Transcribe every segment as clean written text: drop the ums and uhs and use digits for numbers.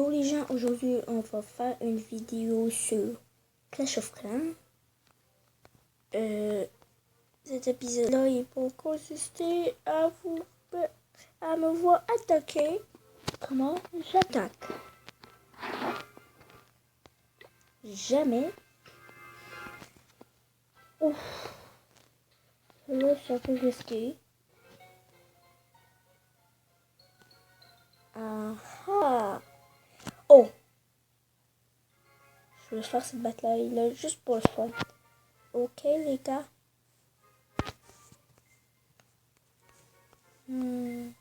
Yo les gens, aujourd'hui on va faire une vidéo sur Clash of Clans. Cet épisode-là il va consister à me voir attaquer. Comment j'attaque? Jamais. Ouf. Là c'est un peu risqué. Ah. Oh. Je vais faire cette bataille-là juste pour le fun. Ok les gars. Les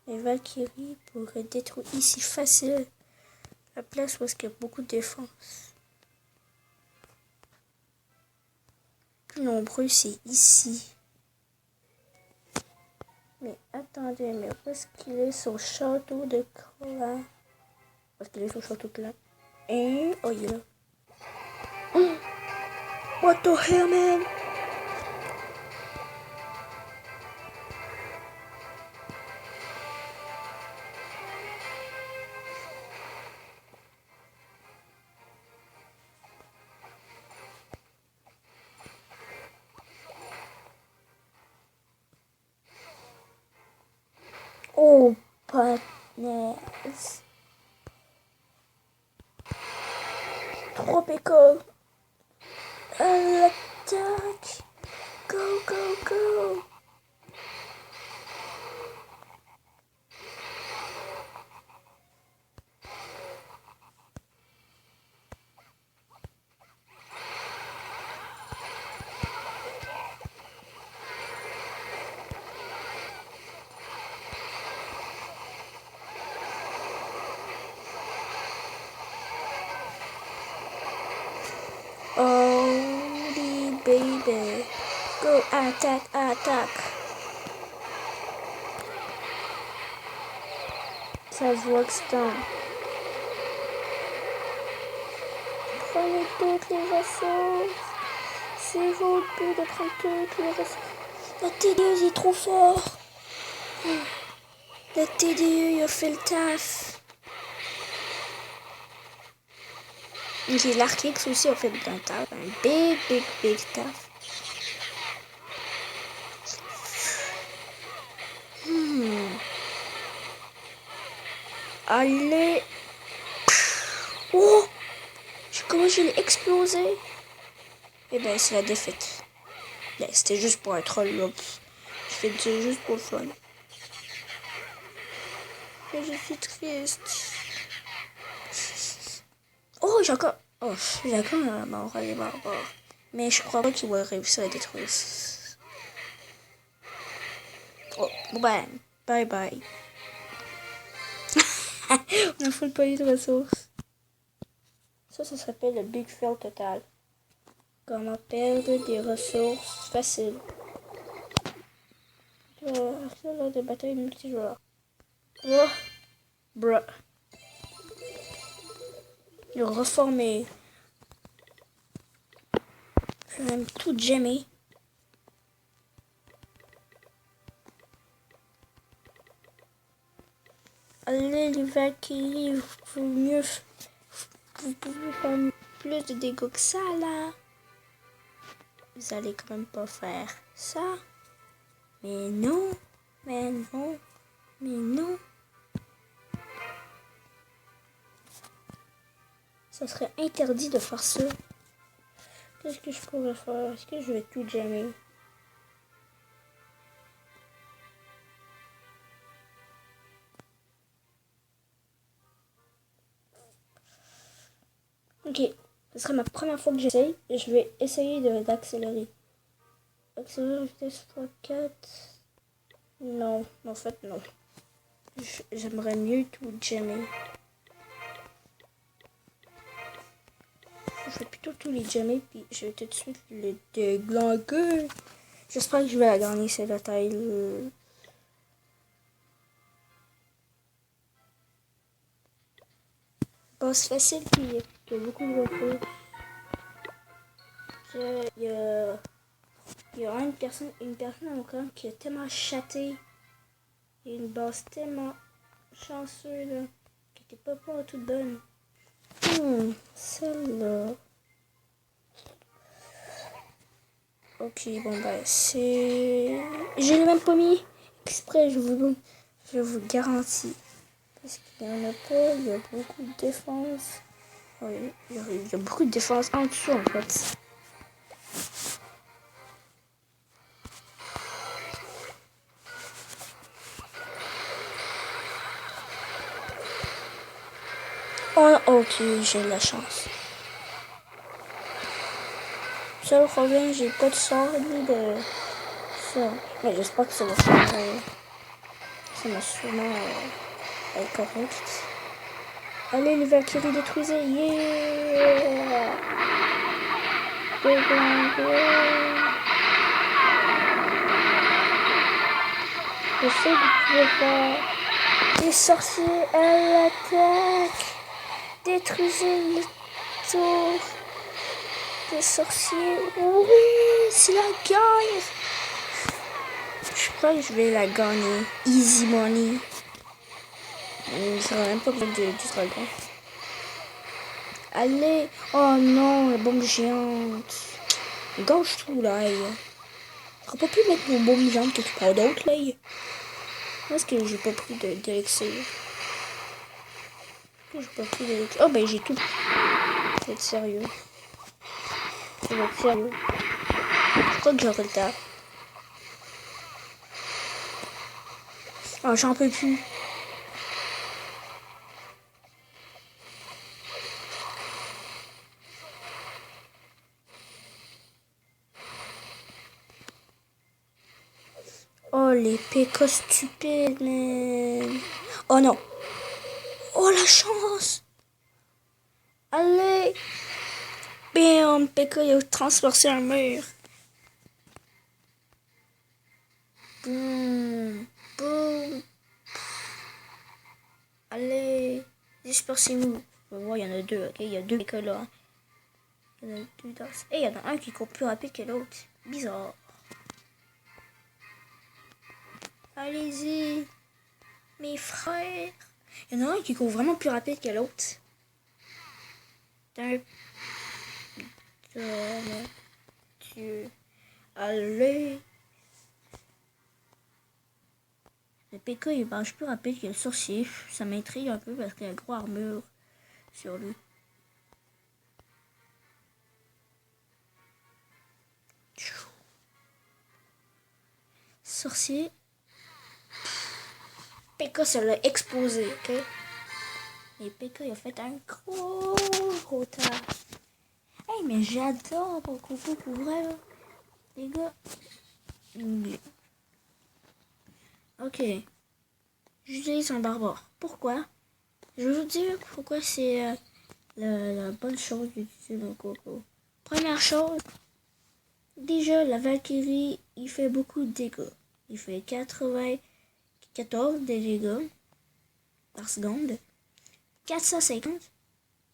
Valkyries pourraient détruire ici facile la place où il y a beaucoup de défense. Plus nombreux c'est ici. Mais attendez, mais où est-ce qu'il est son château de clan? Où est-ce qu'il est son château de clan? Et oh il est là. Oh, what the hell man? Oh, patness. 3 pécos. À l'attaque. Go, go, go. Oh, baby. Go, attaque, attaque. Ça se voit que c'est un... Prenez toutes les ressources. C'est votre but de prendre toutes les ressources. Le TDE il est trop fort. Le TDE il a fait le taf. Ok, l'Arcix aussi a fait un taf. Un big taf. Allez. Oh! Comment je l'ai explosé? Eh ben, c'est la défaite. Ben, c'était juste pour un troll, là. Je fais ça juste pour le fun. Mais je suis triste. Oh, j'ai encore la mort, elle est barbare. Mais je crois pas qu'il va réussir à détruire. Oh, ouais. Bye bye. On a full pas eu de ressources. Ça s'appelle le Big Fail total. Comment perdre des ressources faciles. Là, de bataille multijoueur. Oh, bruh. Le reformer. Je vais même tout jammer. Allez les Valkyries, vous pouvez faire plus de dégâts que ça là. Vous allez quand même pas faire ça. Mais non, mais non, mais non. Ça serait interdit de faire ça. Qu'est-ce que je pourrais faire? Est-ce que je vais tout jammer? Ok, ce serait ma première fois que j'essaye et je vais essayer d'accélérer. Accélérer la vitesse x4. Non, en fait non. J'aimerais mieux tout jammer. Je vais plutôt tous les jammer puis je vais tout de suite le déglinguer. J'espère que je vais la gagner cette bataille. Boss facile puis il y a beaucoup de ressources. Il y a une personne encore qui est tellement chattée. Il y a une boss tellement chanceux là, qui t'es pas toute bonne. Celle-là. Ok, bon bah c'est... Je l'ai même pas mis exprès, je vous garantis. Parce qu'il y en a pas, il y a beaucoup de défense. Oui, il y a beaucoup de défense en dessous en fait. Oh, ok, j'ai de la chance. Seul problème, j'ai pas de sort ni de ça. Mais j'espère que ça va faire. Ça va sûrement être correct. Allez, les Valkyries détruisez. Yeah! Go, go, go. Je sais que vous pouvez faire. Les sorciers à l'attaque. Détruisez le tour des sorciers. Oui, c'est la guerre. Je crois que je vais la gagner. Easy money. Ça va même pas besoin du dragon. Allez. Oh non, la bombe géante. Gâche tout là. J'aurais pas pu mettre mon bombe géante quelque part d'autre là. Est-ce que j'ai pas pris d'élixir? J'ai pas pris d'élixir. Oh ben j'ai tout. Je vais être sérieux. Je vais être sérieux. Je crois que j'aurai le temps. Oh, j'en peux plus. Oh, les PK stupides, man. Oh non. Oh, la chance. Allez. Bam, PK, il a transpercé un mur. Boum. Boum. Allez. Dispersez-vous. On va voir, il y en a deux, ok? Il y a deux PK là. Il y en a deux dans... Et il y en a un qui court plus rapide que l'autre. Bizarre. Allez-y. Mes frères. Il y en a un qui court vraiment plus rapide que l'autre. Dieu. Allez. Le PK il marche plus rapide que le sorcier. Ça m'intrigue un peu parce qu'il a une grosse armure sur lui. Sorcier. PK ça l'a explosé, ok? Et PK il a fait un gros tas. Hey, mais j'adore mon coucou pour vrai, là. Les gars. Ok. J'utilise un barbare. Pourquoi? Je vais vous dire pourquoi c'est la bonne chose d'utiliser mon coco. Première chose, déjà la Valkyrie, il fait beaucoup de dégâts. Il fait 94 de dégâts par seconde. 450,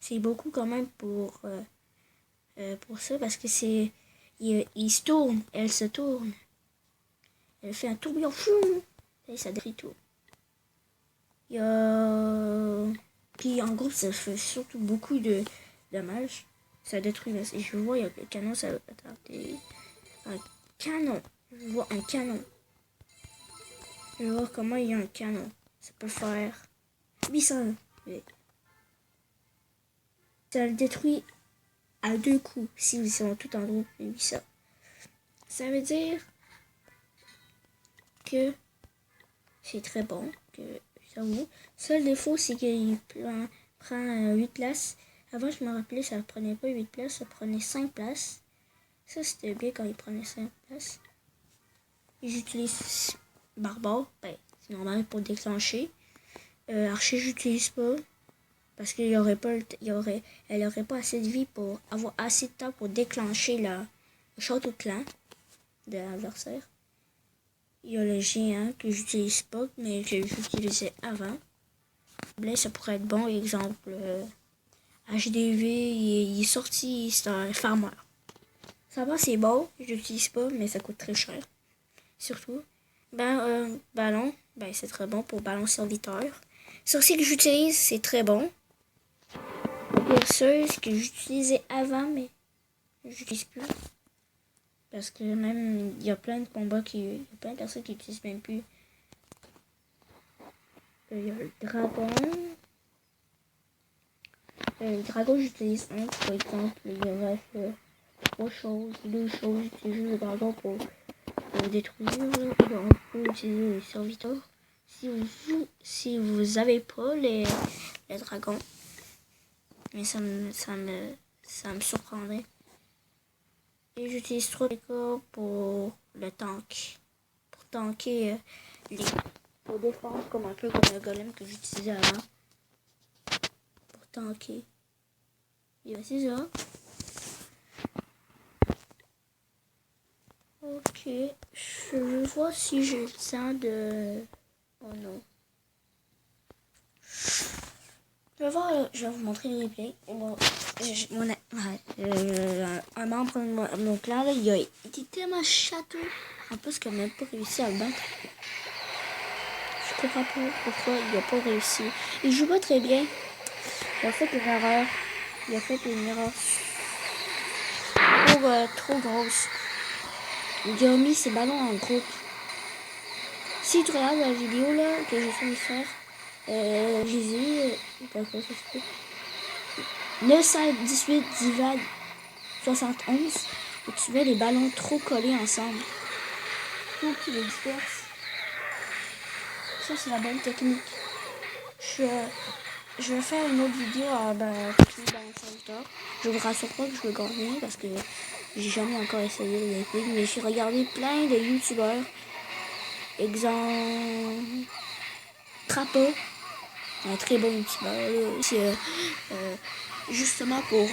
c'est beaucoup quand même pour ça parce que c'est il se tourne, elle se tourne. Elle fait un tourbillon fou et ça détruit tout. Il y a... Puis en groupe, ça fait surtout beaucoup de dommages. Ça détruit. Et je vois, il y a un canon, ça... Attendez. Un canon. Je vois un canon. Je vais voir comment il y a un canon. Ça peut faire 800. Ça le détruit à 2 coups. Si ils sont tout en groupe, 800. Ça veut dire que c'est très bon. Que ça vaut. Seul défaut, c'est qu'il prend 8 places. Avant, je me rappelais, ça ne prenait pas 8 places, ça prenait 5 places. Ça, c'était bien quand il prenait 5 places. J'utilise barbare, ben, c'est normal pour déclencher. Archer, j'utilise pas. Parce qu'il y aurait pas, elle aurait pas assez de vie pour avoir assez de temps pour déclencher le château de clan de l'adversaire. Il y a le géant que j'utilise pas, mais que j'utilisais avant. Là, ça pourrait être bon, exemple. HDV, il est sorti, c'est un farmer. Ça va, c'est bon, j'utilise pas, mais ça coûte très cher. Surtout. Ballon, ben c'est très bon pour ballon serviteur. Sorcier que j'utilise, c'est très bon. Perceuse que j'utilisais avant, mais j'utilise plus. Parce que même, il y a plein de combats il y a plein de personnes qui n'utilisent même plus. Il y a le dragon. Le dragon, j'utilise un, par exemple. Il y reste 3 choses, 2 choses. J'utilise le dragon pour détruire. Et on peut utiliser les serviteurs. Si vous avez pas les dragons. Mais ça me surprendrait. Et j'utilise 3 dégâts pour le tank. Pour tanker pour défendre comme un peu comme le golem que j'utilisais avant. Pour tanker. Et ben c'est ça. Ok. Je vais voir si j'ai le temps de... Oh non. Je vais vous montrer le replay. Un membre de mon clan, là, il a été tellement château. En plus qu'il n'a même pas réussi à le battre. Je comprends pas pourquoi il n'a pas réussi. Il joue pas très bien. Il a fait une erreur. Il a fait une erreur trop grosse. Il a mis ses ballons en groupe. Si tu regardes la vidéo là que j'ai fait faire, j'ai 918 divided 71 et tu mets les ballons trop collés ensemble. Faut qu'ils les dispersent. Ça c'est la bonne technique. Je vais faire une autre vidéo à technique dans le serviteur. Je vous rassure pas que je vais gagner parce que j'ai jamais encore essayé le gameplay, mais j'ai regardé plein de youtubeurs. Exemple Trappa, un très bon youtubeur. C'est justement pour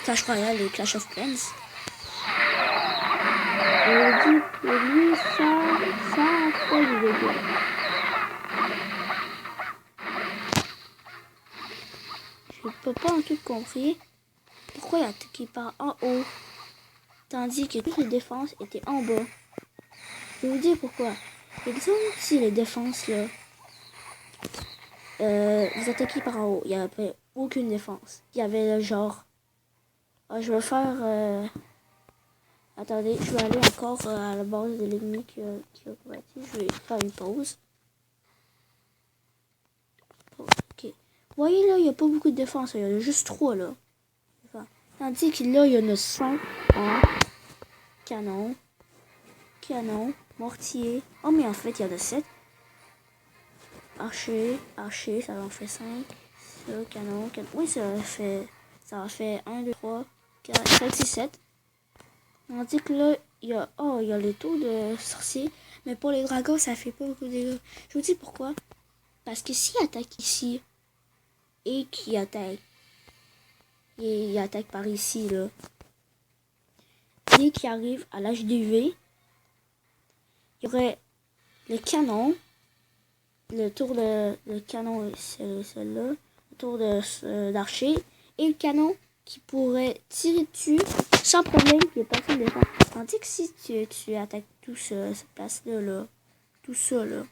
Clash Royale et Clash of Clans. Dit que lui, ça fait du dégâts. Je peux pas en tout compris pourquoi il a attaqué par en haut, tandis que toutes les défenses étaient en bas. Je vais vous dire pourquoi. Exemple, si les défenses là, vous attaquez par en haut, il n'y avait aucune défense. Il y avait le genre. Je vais faire. Attendez, je vais aller encore à la base de l'ennemi qui a combattu. Je vais faire une pause. Ok. Vous voyez là, il n'y a pas beaucoup de défense. Il y en a juste 3 là. Enfin, tandis que là, il y en a 5 en canon. Canon, mortier. Oh, mais en fait, il y en a 7. Archer, ça en fait 5. Ça, canon. Oui, ça en fait 1, 2, 3, 4, 5, 6, 7. On dit que là, il y a les taux de sorciers. Mais pour les dragons, ça fait pas beaucoup de dégâts. Je vous dis pourquoi. Parce que s'il attaque ici, et qu'il attaque, il attaque par ici, là. Dès qu'il arrive à l'âge d'UV, il y aurait le canon. Le tour de le canon, c'est celui-là. Le tour d'archer. Et le canon qui pourrait tirer dessus sans problème, qu'il n'y ait personne de défense. Tandis que si tu attaques tout ça, cette place-là, là, tout ça, là,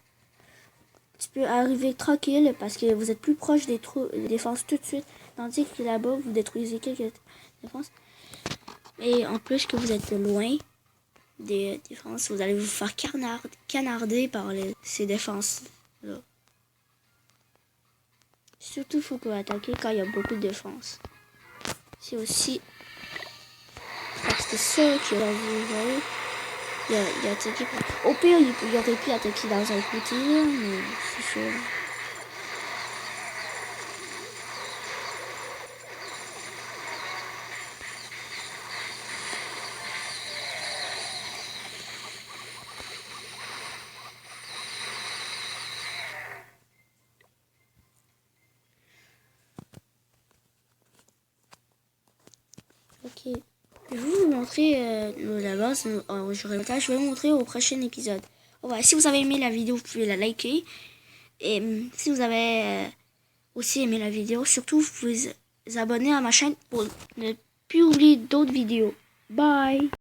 tu peux arriver tranquille parce que vous êtes plus proche des défenses tout de suite. Tandis que là-bas, vous détruisez quelques défenses. Et en plus que vous êtes loin des défenses, vous allez vous faire canarder par ces défenses-là. Surtout, il faut que vous attaquez quand il y a beaucoup de défenses. C'est aussi parce que ça que vous voyez, il a attaqué. Au pire, il aurait pu attaquer dans un côté, mais c'est sûr. Ok. Je vais vous montrer la base. Je vais vous montrer au prochain épisode. Ouais, si vous avez aimé la vidéo, vous pouvez la liker. Et si vous avez aussi aimé la vidéo, surtout vous pouvez vous abonner à ma chaîne pour ne plus oublier d'autres vidéos. Bye!